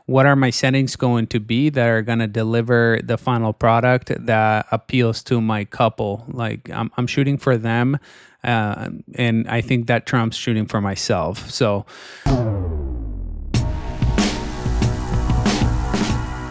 what are my settings going to be that are going to deliver the final product that appeals to my couple. Like I'm shooting for them, and I think that trumps shooting for myself. So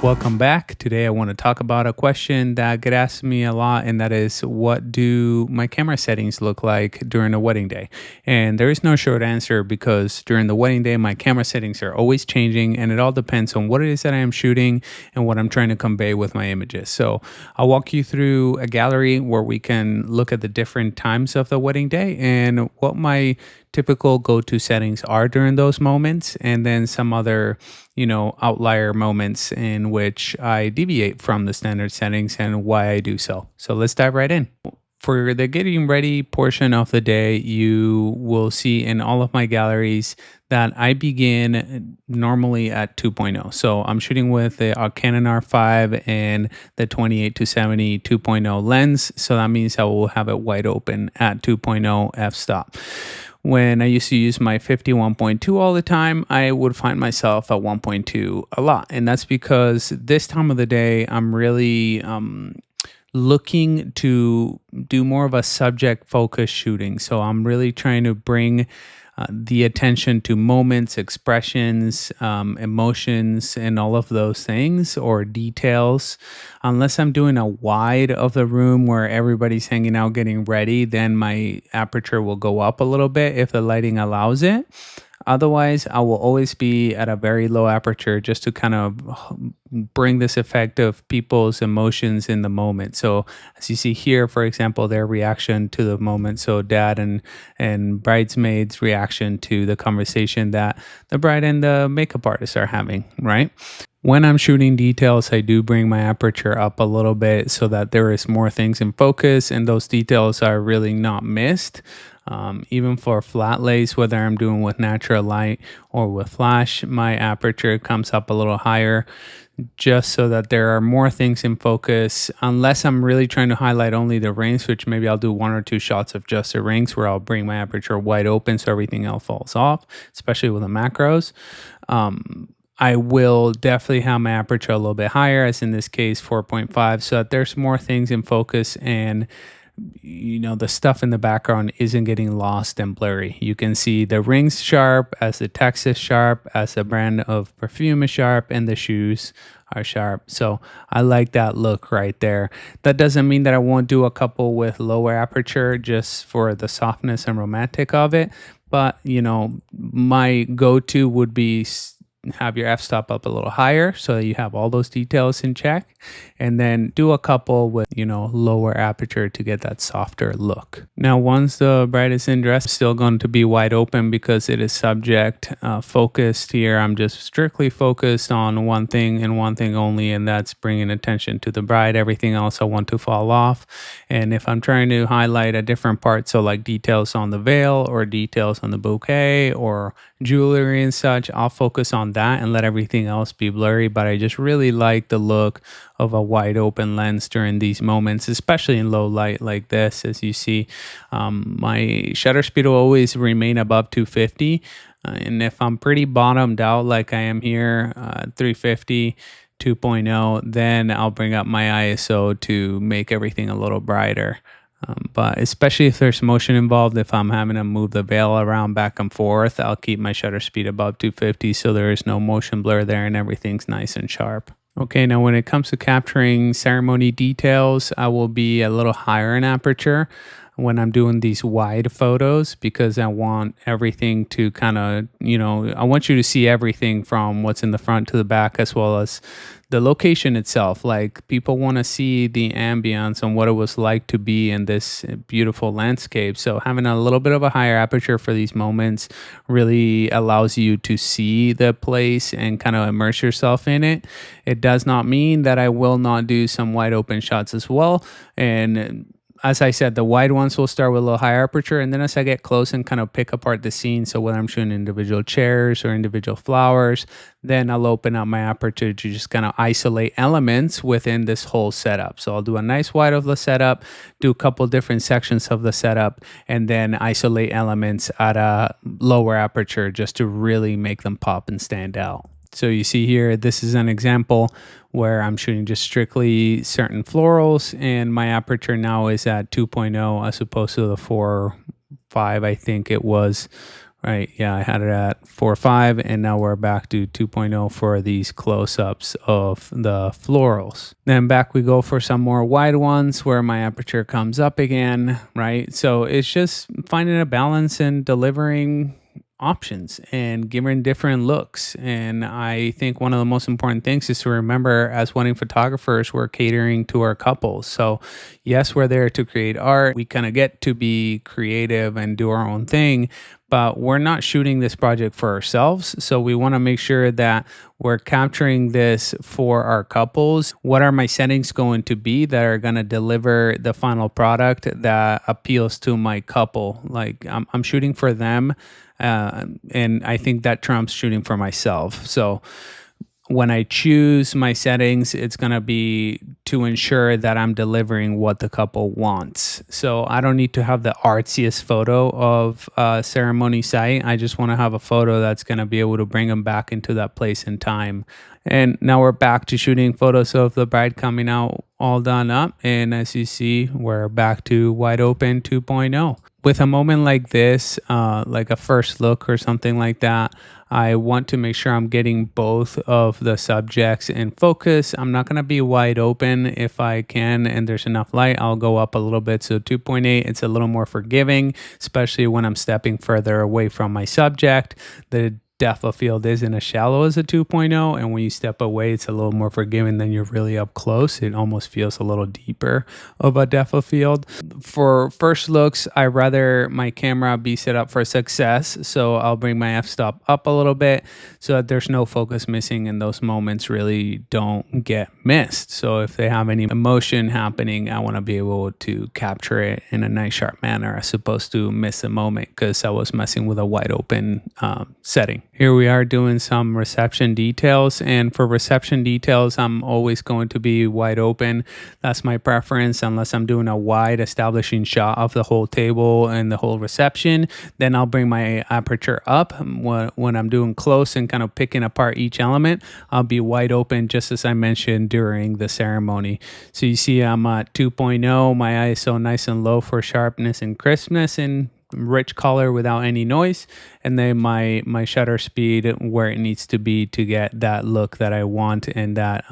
welcome back. Today, I want to talk about a question that get asked me a lot, and that is, what do my camera settings look like during a wedding day? And there is no short answer because during the wedding day, my camera settings are always changing, and it all depends on what it is that I am shooting and what I'm trying to convey with my images. So I'll walk you through a gallery where we can look at the different times of the wedding day and what my typical go-to settings are during those moments, and then some other outlier moments in which I deviate from the standard settings and why I do so. So let's dive right in. For the getting ready portion of the day, you will see in all of my galleries that I begin normally at 2.0. So I'm shooting with the Canon R5 and the 28-70 2.0 lens. So that means I will have it wide open at 2.0 f-stop. When I used to use my 51.2 all the time, I would find myself at 1.2 a lot. And that's because this time of the day, I'm really looking to do more of a subject focused shooting. So I'm really trying to bring the attention to moments, expressions, emotions, and all of those things, or details. Unless I'm doing a wide of the room where everybody's hanging out getting ready, then my aperture will go up a little bit if the lighting allows it. Otherwise, I will always be at a very low aperture just to kind of bring this effect of people's emotions in the moment. So as you see here, for example, their reaction to the moment. So dad and bridesmaids' reaction to the conversation that the bride and the makeup artist are having, right? When I'm shooting details, I do bring my aperture up a little bit so that there is more things in focus and those details are really not missed. Even for flat lays, whether I'm doing with natural light or with flash, my aperture comes up a little higher just so that there are more things in focus, unless I'm really trying to highlight only the rings, which maybe I'll do one or two shots of just the rings where I'll bring my aperture wide open so everything else falls off, especially with the macros. I will definitely have my aperture a little bit higher, as in this case 4.5, so that there's more things in focus and the stuff in the background isn't getting lost and blurry. You can see the rings sharp, as the text is sharp, as the brand of perfume is sharp, and the shoes are sharp. So I like that look right there. That doesn't mean that I won't do a couple with lower aperture just for the softness and romantic of it. But, my go-to would be have your f-stop up a little higher so that you have all those details in check, and then do a couple with lower aperture to get that softer look. Now once the bride is in dress, it's still going to be wide open because it is subject focused here. I'm just strictly focused on one thing and one thing only, and that's bringing attention to the bride. Everything else I want to fall off. And if I'm trying to highlight a different part, so like details on the veil or details on the bouquet or jewelry and such, I'll focus on that and let everything else be blurry. But I just really like the look of a wide open lens during these moments, especially in low light like this. As you see, my shutter speed will always remain above 250, and if I'm pretty bottomed out like I am here, 350 2.0, then I'll bring up my ISO to make everything a little brighter. But especially if there's motion involved, if I'm having to move the veil around back and forth, I'll keep my shutter speed above 250 so there is no motion blur there and everything's nice and sharp. Okay, now when it comes to capturing ceremony details, I will be a little higher in aperture when I'm doing these wide photos, because I want everything to kind of, I want you to see everything from what's in the front to the back, as well as the location itself. Like, people want to see the ambience and what it was like to be in this beautiful landscape. So having a little bit of a higher aperture for these moments really allows you to see the place and kind of immerse yourself in it. It does not mean that I will not do some wide open shots as well. And as I said, the wide ones will start with a little higher aperture, and then as I get close and kind of pick apart the scene, so whether I'm shooting individual chairs or individual flowers, then I'll open up my aperture to just kind of isolate elements within this whole setup. So I'll do a nice wide of the setup, do a couple different sections of the setup, and then isolate elements at a lower aperture just to really make them pop and stand out. So you see here, this is an example where I'm shooting just strictly certain florals, and my aperture now is at 2.0 as opposed to the 4.5, I think it was. Right, yeah, I had it at 4.5, and now we're back to 2.0 for these close-ups of the florals. Then back we go for some more wide ones where my aperture comes up again, right? So it's just finding a balance and delivering options and giving different looks. And I think one of the most important things is to remember, as wedding photographers, we're catering to our couples. So yes, we're there to create art. We kind of get to be creative and do our own thing, but we're not shooting this project for ourselves. So we want to make sure that we're capturing this for our couples. What are my settings going to be that are going to deliver the final product that appeals to my couple? Like I'm shooting for them. And I think that trumps shooting for myself. So when I choose my settings, it's going to be to ensure that I'm delivering what the couple wants. So I don't need to have the artsiest photo of a ceremony site. I just want to have a photo that's going to be able to bring them back into that place and time. And now we're back to shooting photos of the bride coming out all done up. And as you see, we're back to wide open 2.0. With a moment like this, like a first look or something like that, I want to make sure I'm getting both of the subjects in focus. I'm not going to be wide open. If I can and there's enough light, I'll go up a little bit. So 2.8, it's a little more forgiving, especially when I'm stepping further away from my subject. The depth of field isn't as shallow as a 2.0, and when you step away, it's a little more forgiving than you're really up close. It almost feels a little deeper of a depth of field. For first looks, I rather my camera be set up for success, so I'll bring my f-stop up a little bit so that there's no focus missing and those moments really don't get missed. So if they have any emotion happening, I want to be able to capture it in a nice sharp manner as opposed to miss a moment because I was messing with a wide open setting. Here we are doing some reception details, and for reception details, I'm always going to be wide open. That's my preference, unless I'm doing a wide establishing shot of the whole table and the whole reception. Then I'll bring my aperture up. When I'm doing close and kind of picking apart each element, I'll be wide open, just as I mentioned during the ceremony. So you see I'm at 2.0, my ISO nice and low for sharpness and crispness, and rich color without any noise, and then my shutter speed where it needs to be to get that look that I want and that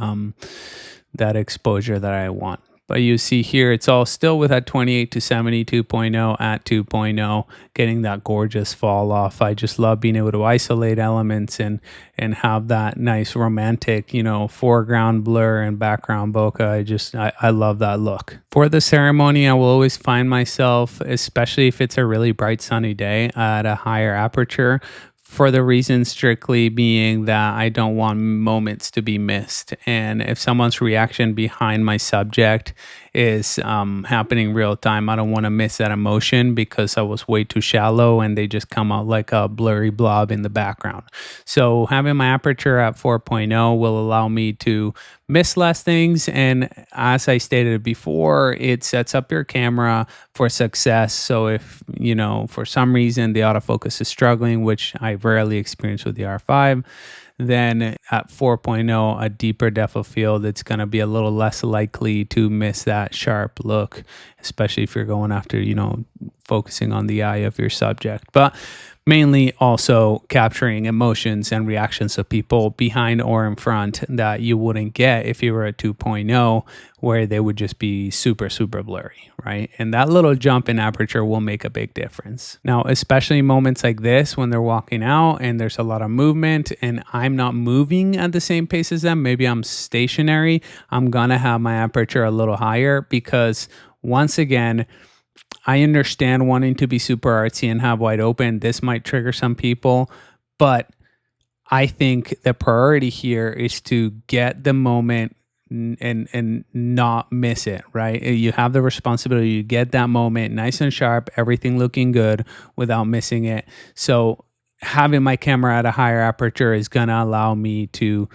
exposure that I want. But you see here, it's all still with that 28 to 70 2.0 at 2.0, getting that gorgeous fall off. I just love being able to isolate elements and have that nice romantic, foreground blur and background bokeh. I love that look. For the ceremony, I will always find myself, especially if it's a really bright sunny day, at a higher aperture, for the reason strictly being that I don't want moments to be missed. And if someone's reaction behind my subject is happening real time, I don't want to miss that emotion because I was way too shallow and they just come out like a blurry blob in the background. So having my aperture at 4.0 will allow me to miss less things. And as I stated before, it sets up your camera for success. So if, for some reason the autofocus is struggling, which I rarely experience with the R5, then at 4.0, a deeper depth of field, it's going to be a little less likely to miss that sharp look, especially if you're going after, focusing on the eye of your subject. But mainly also capturing emotions and reactions of people behind or in front that you wouldn't get if you were at 2.0, where they would just be super, super blurry, right? And that little jump in aperture will make a big difference. Now, especially moments like this when they're walking out and there's a lot of movement and I'm not moving at the same pace as them, maybe I'm stationary, I'm gonna have my aperture a little higher because, once again, I understand wanting to be super artsy and have wide open. This might trigger some people, but I think the priority here is to get the moment and not miss it, right? You have the responsibility to get that moment nice and sharp, everything looking good without missing it. So having my camera at a higher aperture is going to allow me to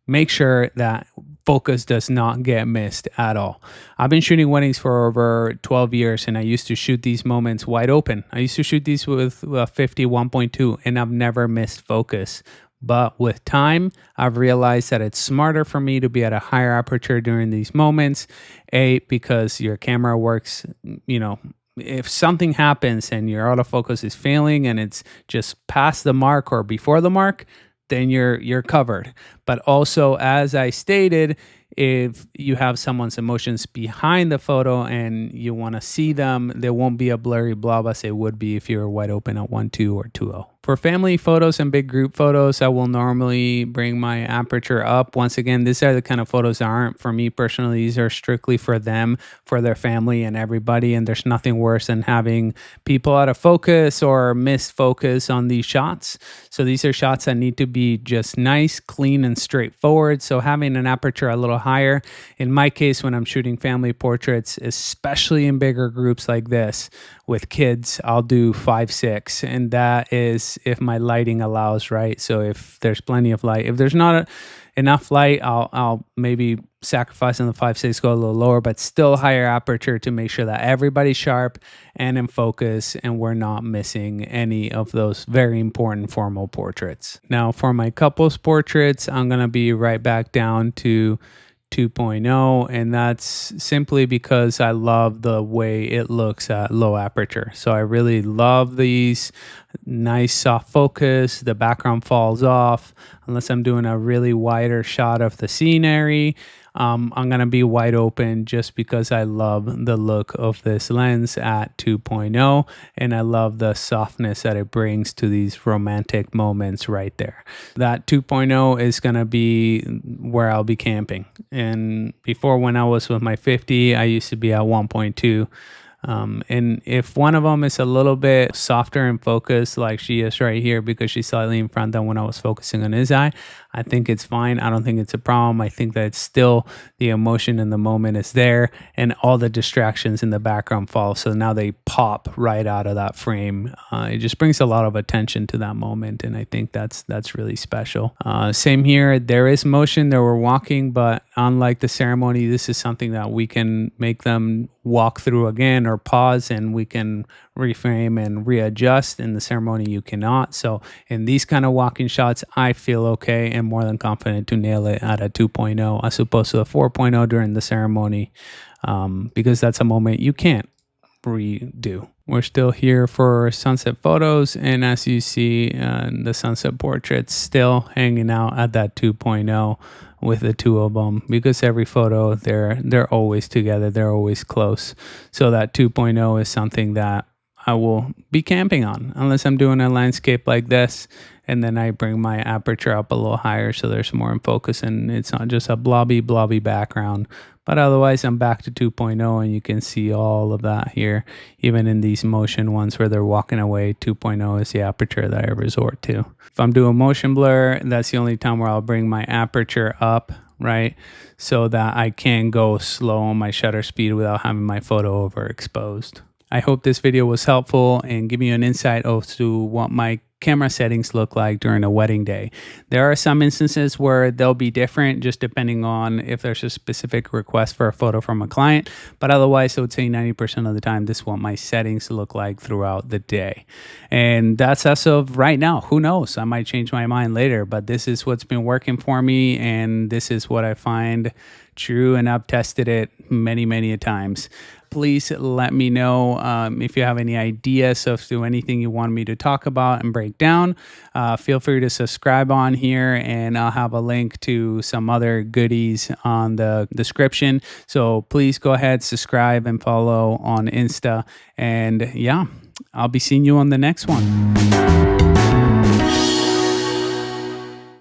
make sure that focus does not get missed at all. I've been shooting weddings for over 12 years and I used to shoot these moments wide open. I used to shoot these with 50 1.2 and I've never missed focus. But with time, I've realized that it's smarter for me to be at a higher aperture during these moments. Because your camera works, you know, if something happens and your autofocus is failing and it's just past the mark or before the mark, then you're covered. But also, as I stated, if you have someone's emotions behind the photo and you want to see them, there won't be a blurry blob as it would be if you were wide open at 1.2 or 2.0. For family photos and big group photos, I will normally bring my aperture up. Once again, these are the kind of photos that aren't for me personally. These are strictly for them, for their family and everybody. And there's nothing worse than having people out of focus or miss focus on these shots. So these are shots that need to be just nice, clean, and straightforward. So having an aperture a little higher, in my case, when I'm shooting family portraits, especially in bigger groups like this with kids, I'll do 5.6, and that is if my lighting allows, right? So if there's plenty of light, if there's not enough light, I'll maybe sacrifice on the 5.6, go a little lower, but still higher aperture to make sure that everybody's sharp and in focus and we're not missing any of those very important formal portraits. Now for my couples portraits, I'm going to be right back down to 2.0, and that's simply because I love the way it looks at low aperture. So I really love these nice soft focus. The background falls off unless I'm doing a really wider shot of the scenery. I'm going to be wide open just because I love the look of this lens at 2.0, and I love the softness that it brings to these romantic moments right there. That 2.0 is going to be where I'll be camping. And before, when I was with my 50, I used to be at 1.2. And if one of them is a little bit softer in focus, like she is right here, because she's slightly in front than when I was focusing on his eye, I think it's fine. I don't think it's a problem. I think that it's still the emotion in the moment is there, and all the distractions in the background fall. So now they pop right out of that frame. It just brings a lot of attention to that moment, and I think that's really special. Same here. There is motion. There we're walking, but unlike the ceremony, this is something that we can make them walk through again or pause, and we can reframe and readjust. In the ceremony, you cannot. So in these kind of walking shots, I feel okay and more than confident to nail it at a 2.0 as opposed to a 4.0 during the ceremony, because that's a moment you can't redo. We're still here for sunset photos, and as you see, the sunset portraits still hanging out at that 2.0 with the two of them, because every photo they're always together, they're always close. So that 2.0 is something that I will be camping on unless I'm doing a landscape like this, and then I bring my aperture up a little higher so there's more in focus and it's not just a blobby background. But otherwise, I'm back to 2.0, and you can see all of that here. Even in these motion ones where they're walking away, 2.0 is the aperture that I resort to. If I'm doing motion blur, that's the only time where I'll bring my aperture up, right? So that I can go slow on my shutter speed without having my photo overexposed. I hope this video was helpful and give you an insight as to what my camera settings look like during a wedding day. There are some instances where they'll be different just depending on if there's a specific request for a photo from a client, but otherwise I would say 90% of the time this is what my settings look like throughout the day. And that's as of right now. Who knows? I might change my mind later, but this is what's been working for me, and this is what I find true, and I've tested it many a times. Please let me know if you have any ideas of anything you want me to talk about and break down. Feel free to subscribe on here, and I'll have a link to some other goodies on the description. So please go ahead, subscribe, and follow on Insta. And yeah, I'll be seeing you on the next one.